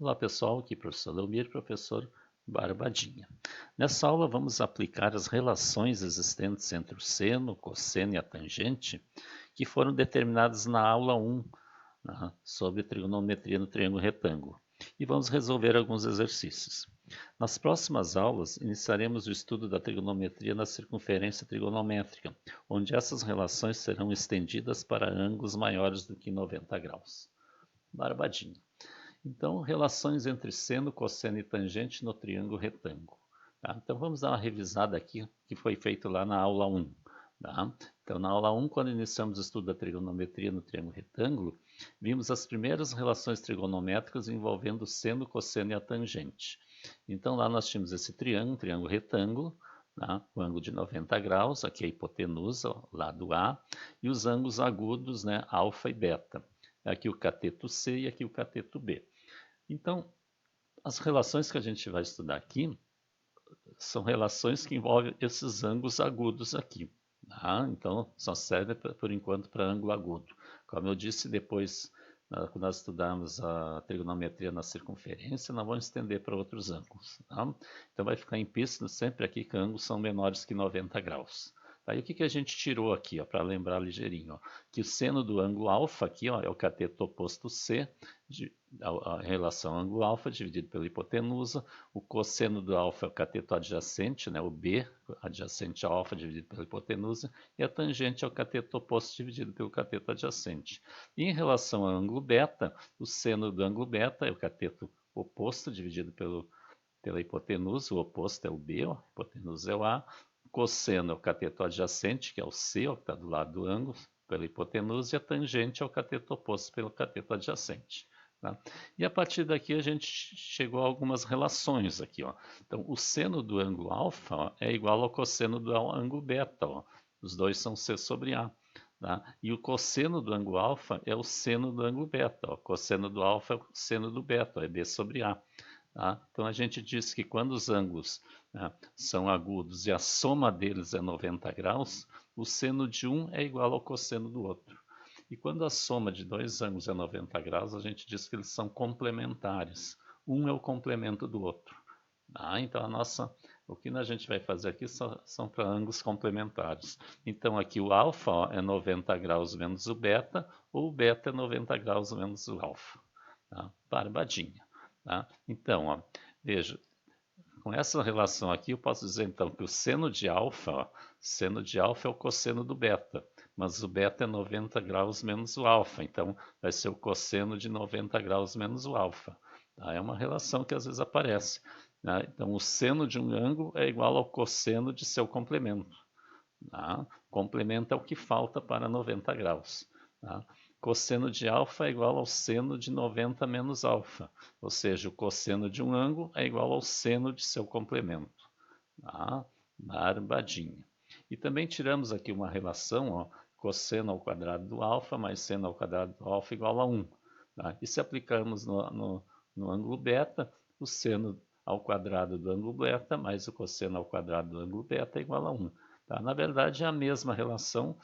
Olá pessoal, aqui é o professor Leomir, professor Barbadinha. Nessa aula vamos aplicar as relações existentes entre o seno, o cosseno e a tangente que foram determinadas na aula 1, né, sobre trigonometria no triângulo retângulo. E vamos resolver alguns exercícios. Nas próximas aulas, iniciaremos o estudo da trigonometria na circunferência trigonométrica, onde essas relações serão estendidas para ângulos maiores do que 90 graus. Barbadinha. Então, relações entre seno, cosseno e tangente no triângulo retângulo. Tá? Então, vamos dar uma revisada aqui, que foi feito lá na aula 1. Tá? Então, na aula 1, quando iniciamos o estudo da trigonometria no triângulo retângulo, vimos as primeiras relações trigonométricas envolvendo o seno, cosseno e a tangente. Então, lá nós tínhamos esse triângulo retângulo, tá? O ângulo de 90 graus, aqui a hipotenusa, ó, lado A, e os ângulos agudos, né, alfa e beta. Aqui o cateto C e aqui o cateto B. Então, as relações que a gente vai estudar aqui são relações que envolvem esses ângulos agudos aqui. Tá? Então, só serve por enquanto para ângulo agudo. Como eu disse, depois, quando nós estudarmos a trigonometria na circunferência, nós vamos estender para outros ângulos. Tá? Então, vai ficar implícito sempre aqui que ângulos são menores que 90 graus. Aí o que a gente tirou aqui, para lembrar ligeirinho? Ó, que o seno do ângulo alfa aqui, ó, é o cateto oposto C, a relação ângulo alfa dividido pela hipotenusa. O cosseno do alfa é o cateto adjacente, né, o B, adjacente ao alfa dividido pela hipotenusa, e a tangente é o cateto oposto dividido pelo cateto adjacente. E em relação ao ângulo beta, o seno do ângulo beta é o cateto oposto dividido pela hipotenusa, o oposto é o B, a hipotenusa é o A, o cosseno é o cateto adjacente, que é o C, que está do lado do ângulo, pela hipotenusa, e a tangente é o cateto oposto pelo cateto adjacente. Tá? E a partir daqui a gente chegou a algumas relações aqui. Ó. Então, o seno do ângulo alfa ó, é igual ao cosseno do ângulo beta. Ó. Os dois são C sobre A. Tá? E o cosseno do ângulo alfa é o seno do ângulo beta. Ó. O cosseno do alfa é o seno do beta, ó, é B sobre A. Tá? Então a gente diz que quando os ângulos, né, são agudos e a soma deles é 90 graus, o seno de um é igual ao cosseno do outro. E quando a soma de dois ângulos é 90 graus, a gente diz que eles são complementares. Um é o complemento do outro. Então o que a gente vai fazer aqui são para ângulos complementares. Então aqui o alfa ó, é 90 graus menos o beta, ou o beta é 90 graus menos o alfa. Tá? Barbadinha. Tá? Então, ó, veja, com essa relação aqui eu posso dizer então que o seno de alfa é o cosseno do beta, mas o beta é 90 graus menos o alfa, então vai ser o cosseno de 90 graus menos o alfa. Tá? É uma relação que às vezes aparece. Né? Então o seno de um ângulo é igual ao cosseno de seu complemento. Tá? Complemento é o que falta para 90 graus. Tá? Cosseno de alfa é igual ao seno de 90 menos alfa, ou seja, o cosseno de um ângulo é igual ao seno de seu complemento. Tá? Barbadinha. E também tiramos aqui uma relação, ó, cosseno ao quadrado do alfa mais seno ao quadrado do alfa igual a 1. Tá? E se aplicarmos no ângulo beta, o seno ao quadrado do ângulo beta mais o cosseno ao quadrado do ângulo beta é igual a 1. Tá? Na verdade, é a mesma relação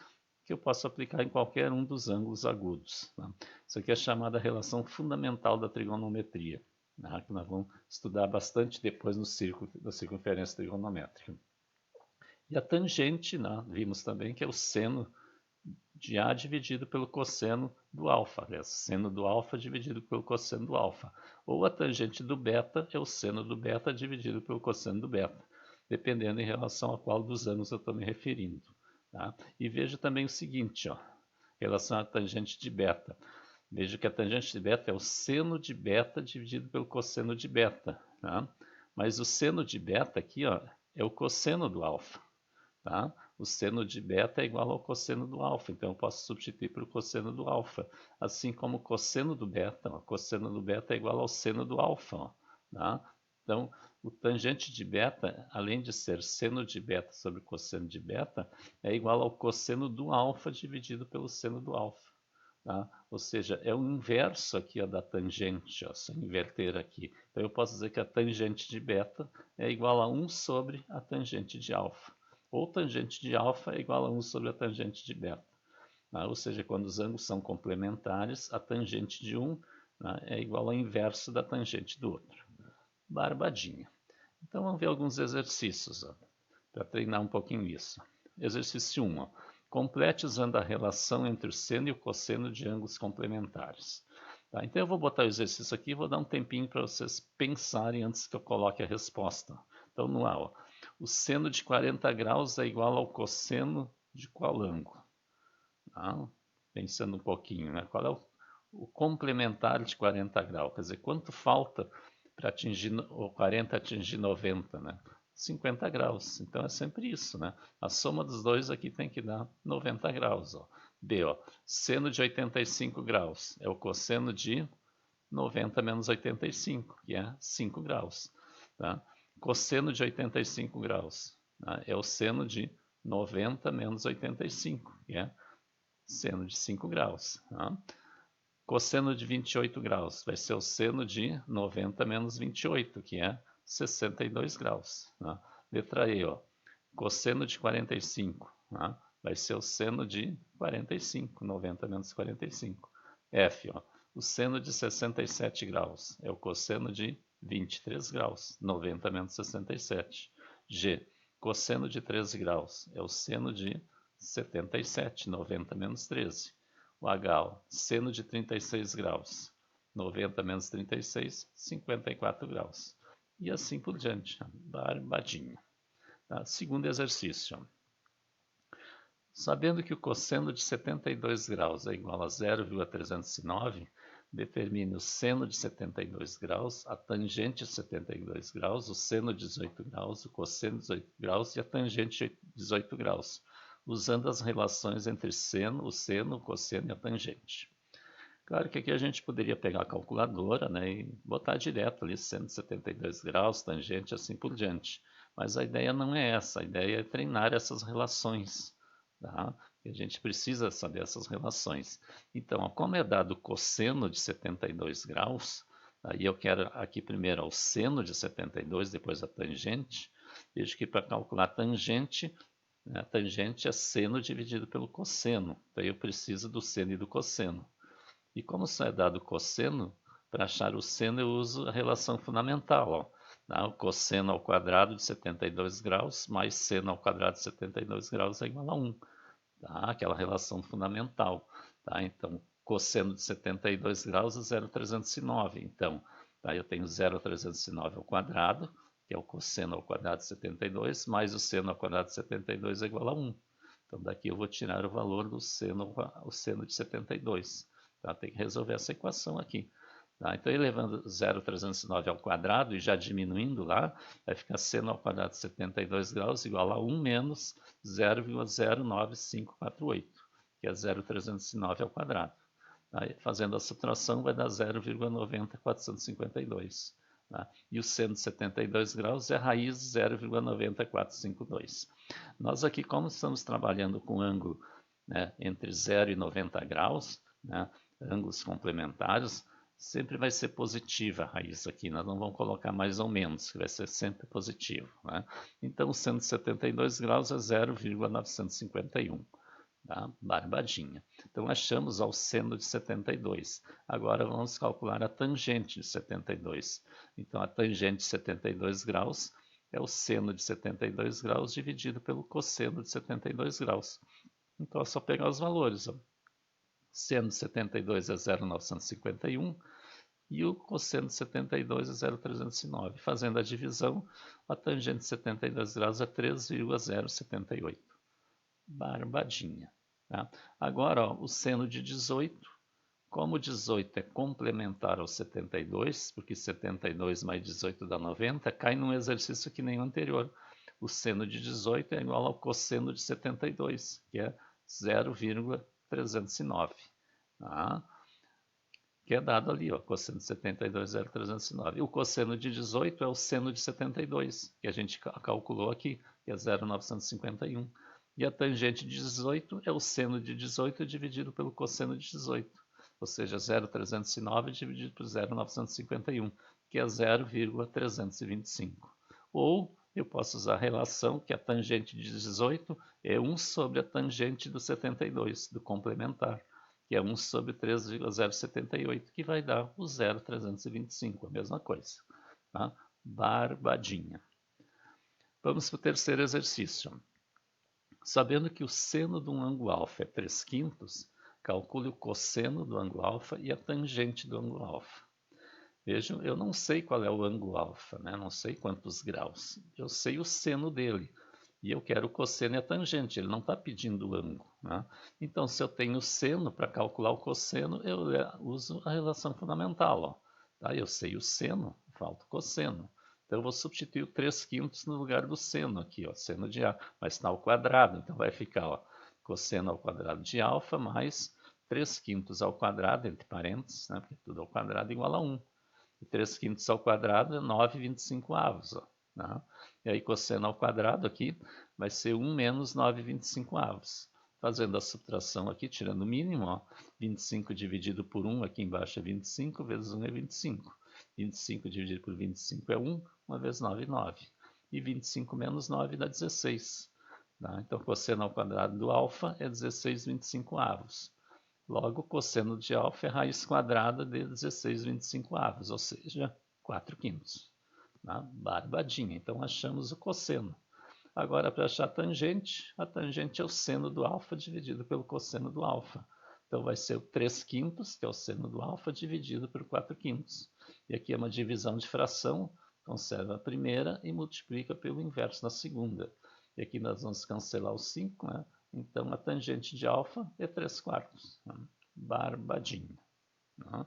que eu posso aplicar em qualquer um dos ângulos agudos. Tá? Isso aqui é chamada relação fundamental da trigonometria, tá? Que nós vamos estudar bastante depois no círculo da circunferência trigonométrica. E a tangente, né, vimos também que é o seno de A dividido pelo cosseno do alfa, aliás, seno do alfa dividido pelo cosseno do alfa. Ou a tangente do beta é o seno do beta dividido pelo cosseno do beta, dependendo em relação a qual dos ângulos eu estou me referindo. Tá? E veja também o seguinte, ó, em relação à tangente de beta. Veja que a tangente de beta é o seno de beta dividido pelo cosseno de beta. Tá? Mas o seno de beta aqui ó, é o cosseno do alfa. Tá? O seno de beta é igual ao cosseno do alfa, então eu posso substituir pelo cosseno do alfa. Assim como o cosseno do beta, o cosseno do beta é igual ao seno do alfa. Ó, tá? Então, o tangente de beta, além de ser seno de beta sobre cosseno de beta, é igual ao cosseno do alfa dividido pelo seno do alfa. Tá? Ou seja, é o inverso aqui ó, da tangente, ó, se eu inverter aqui. Então eu posso dizer que a tangente de beta é igual a 1 sobre a tangente de alfa. Ou tangente de alfa é igual a 1 sobre a tangente de beta. Tá? Ou seja, quando os ângulos são complementares, a tangente de um né, é igual ao inverso da tangente do outro. Barbadinha. Então vamos ver alguns exercícios para treinar um pouquinho isso. Exercício 1. Ó. Complete usando a relação entre o seno e o cosseno de ângulos complementares. Tá, então eu vou botar o exercício aqui e vou dar um tempinho para vocês pensarem antes que eu coloque a resposta. Então no A, ó, o seno de 40 graus é igual ao cosseno de qual ângulo? Tá? Pensando um pouquinho, né? Qual é o complementar de 40 graus? Quer dizer, quanto falta para atingir o 40 atingir 90, né? 50 graus. Então é sempre isso, né? A soma dos dois aqui tem que dar 90 graus. Ó. B, ó, seno de 85 graus é o cosseno de 90 menos 85, que é 5 graus. Tá? Cosseno de 85 graus, tá? É o seno de 90 menos 85, que é seno de 5 graus. Tá? Cosseno de 28 graus vai ser o seno de 90 menos 28, que é 62 graus. Tá? Letra E, ó, cosseno de 45, tá? Vai ser o seno de 45, 90 menos 45. F, ó, o seno de 67 graus é o cosseno de 23 graus, 90 menos 67. G, cosseno de 13 graus é o seno de 77, 90 menos 13. O H, ó, seno de 36 graus, 90 menos 36, 54 graus. E assim por diante, barbadinha. Tá? Segundo exercício. Sabendo que o cosseno de 72 graus é igual a 0,309, determine o seno de 72 graus, a tangente de 72 graus, o seno de 18 graus, o cosseno de 18 graus e a tangente de 18 graus, usando as relações entre o seno, o cosseno e a tangente. Claro que aqui a gente poderia pegar a calculadora, né, e botar direto ali 172 graus, tangente, assim por diante. Mas a ideia não é essa, a ideia é treinar essas relações. Tá? E a gente precisa saber essas relações. Então, ó, como é dado o cosseno de 72 graus, aí eu quero aqui primeiro o seno de 72, depois a tangente. Vejo que para calcular a tangente, né, a tangente é seno dividido pelo cosseno. Então eu preciso do seno e do cosseno. E como só é dado cosseno, para achar o seno eu uso a relação fundamental. Ó, tá? O cosseno ao quadrado de 72 graus mais seno ao quadrado de 72 graus é igual a 1. Tá? Aquela relação fundamental. Tá? Então, cosseno de 72 graus é 0,309. Então, tá? Eu tenho 0,309 ao quadrado, que é o cosseno ao quadrado de 72, mais o seno ao quadrado de 72 é igual a 1. Então, daqui eu vou tirar o valor do seno, o seno de 72. Tá? Tem que resolver essa equação aqui. Tá? Então, elevando 0,309 ao quadrado e já diminuindo lá, vai ficar seno ao quadrado de 72 graus igual a 1 menos 0,09548, que é 0,309 ao quadrado. Aí, fazendo a subtração, vai dar 0,90452. Tá? E o seno de 72 graus é a raiz de 0,90452. Nós aqui, como estamos trabalhando com ângulo, né, entre 0 e 90 graus, né, ângulos complementares, sempre vai ser positiva a raiz aqui. Nós não vamos colocar mais ou menos, que vai ser sempre positivo. Né? Então, o seno de 72 graus é 0,951. Tá? Barbadinha. Então, achamos o seno de 72. Agora, vamos calcular a tangente de 72. Então, a tangente de 72 graus é o seno de 72 graus dividido pelo cosseno de 72 graus. Então, é só pegar os valores. Ó. Seno de 72 é 0,951 e o cosseno de 72 é 0,309. Fazendo a divisão, a tangente de 72 graus é 3,078. Barbadinha. Tá? Agora, ó, o seno de 18, como 18 é complementar ao 72, porque 72 mais 18 dá 90, cai num exercício que nem o anterior. O seno de 18 é igual ao cosseno de 72, que é 0,309. Tá? Que é dado ali, ó, cosseno de 72, 0,309. E o cosseno de 18 é o seno de 72, que a gente calculou aqui, que é 0,951. E a tangente de 18 é o seno de 18 dividido pelo cosseno de 18, ou seja, 0,309 dividido por 0,951, que é 0,325. Ou eu posso usar a relação que a tangente de 18 é 1 sobre a tangente do 72, do complementar. que é 1 sobre 3,078, que vai dar o 0,325, a mesma coisa. Tá? Barbadinha. Vamos para o terceiro exercício. Sabendo que o seno de um ângulo alfa é 3/5, calcule o cosseno do ângulo alfa e a tangente do ângulo alfa. Vejam, eu não sei qual é o ângulo alfa, né? Não sei quantos graus. Eu sei o seno dele. E eu quero o cosseno e a tangente. Ele não está pedindo o ângulo. Né? Então, se eu tenho seno, para calcular o cosseno, eu uso a relação fundamental. Ó. Tá? Eu sei o seno, falta o cosseno. Então, eu vou substituir o 3/5 no lugar do seno aqui, ó, seno de A, mas está ao quadrado, então vai ficar ó, cosseno ao quadrado de alfa mais 3/5 ao quadrado, entre parênteses, né, porque tudo ao quadrado igual a 1. E 3/5 ao quadrado é 9,25. Ó, né? E aí cosseno ao quadrado aqui vai ser 1 menos 9,25. Fazendo a subtração aqui, tirando o mínimo, ó, 25 dividido por 1, aqui embaixo é 25, vezes 1 é 25. 25 dividido por 25 é 1, 1 vezes 9 é 9. E 25 menos 9 dá 16. Tá? Então, cosseno ao quadrado do alfa é 16,25. Logo, cosseno de alfa é raiz quadrada de 16,25, ou seja, 4/5. Tá? Barbadinha. Então, achamos o cosseno. Agora, para achar a tangente é o seno do alfa dividido pelo cosseno do alfa. Então, vai ser o 3/5, que é o seno do alfa, dividido por 4/5. E aqui é uma divisão de fração, conserva a primeira e multiplica pelo inverso na segunda. E aqui nós vamos cancelar o 5, né? Então, a tangente de alfa é 3/4. Né? Barbadinho. Né?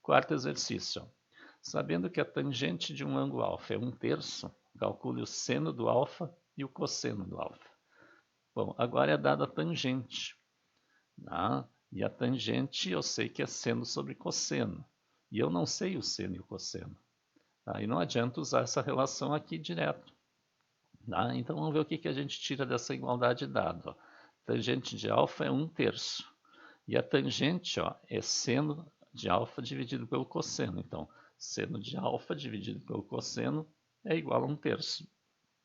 Quarto exercício. Sabendo que a tangente de um ângulo alfa é 1/3, calcule o seno do alfa e o cosseno do alfa. Bom, agora é dada a tangente. Tá? E a tangente eu sei que é seno sobre cosseno. E eu não sei o seno e o cosseno. Tá? E não adianta usar essa relação aqui direto. Tá? Então vamos ver o que a gente tira dessa igualdade dada. Ó. Tangente de alfa é 1/3. E a tangente ó, é seno de alfa dividido pelo cosseno. Então, seno de alfa dividido pelo cosseno é igual a 1/3.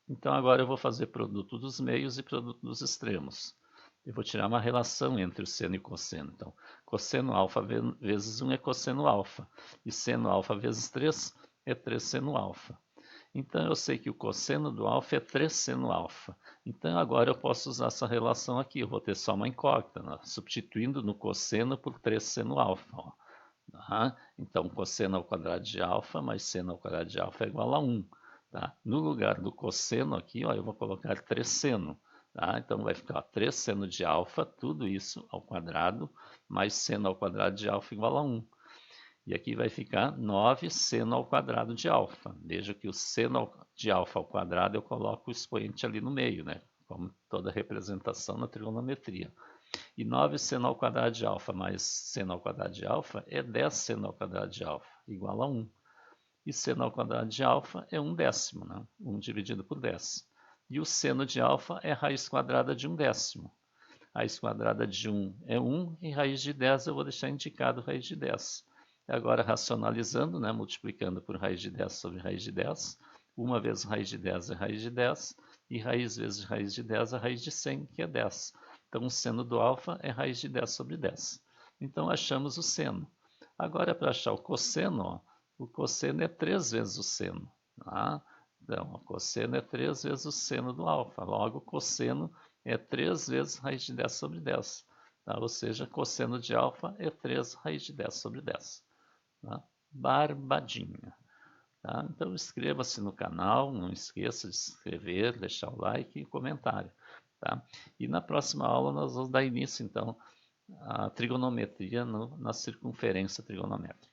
Então agora eu vou fazer produto dos meios e produto dos extremos. Eu vou tirar uma relação entre o seno e o cosseno. Então, cosseno alfa vezes 1 é cosseno alfa. E seno alfa vezes 3 é 3 seno alfa. Então, eu sei que o cosseno do alfa é 3 seno alfa. Então, agora eu posso usar essa relação aqui. Eu vou ter só uma incógnita, né? Substituindo no cosseno por 3 seno alfa. Ó. Tá? Então, cosseno ao quadrado de alfa mais seno ao quadrado de alfa é igual a 1. Tá? No lugar do cosseno aqui, ó, eu vou colocar 3 seno. Tá? Então, vai ficar ó, 3 seno de alfa, tudo isso ao quadrado, mais seno ao quadrado de alfa igual a 1. E aqui vai ficar 9 seno ao quadrado de alfa. Veja que o seno de alfa ao quadrado eu coloco o expoente ali no meio, né? Como toda representação na trigonometria. E 9 seno ao quadrado de alfa mais seno ao quadrado de alfa é 10 seno ao quadrado de alfa, igual a 1. E seno ao quadrado de alfa é 1/10, né? 1 dividido por 10. E o seno de alfa é raiz quadrada de 1/10. Raiz quadrada de 1 é 1 e raiz de 10 eu vou deixar indicado raiz de 10. Agora, racionalizando, né, multiplicando por raiz de 10 sobre raiz de 10, 1 vezes raiz de 10 é raiz de 10, e raiz vezes raiz de 10 é raiz de 100, que é 10. Então, o seno do alfa é raiz de 10 sobre 10. Então, achamos o seno. Agora, para achar o cosseno, ó, o cosseno é 3 vezes o seno. Tá? Então, o cosseno é 3 vezes o seno do alfa. Logo, o cosseno é 3 vezes raiz de 10 sobre 10. Tá? Ou seja, cosseno de alfa é 3 raiz de 10 sobre 10. Tá? Barbadinha. Tá? Então inscreva-se no canal, não esqueça de se inscrever, deixar o like e comentário. Tá? E na próxima aula nós vamos dar início então à trigonometria na circunferência trigonométrica.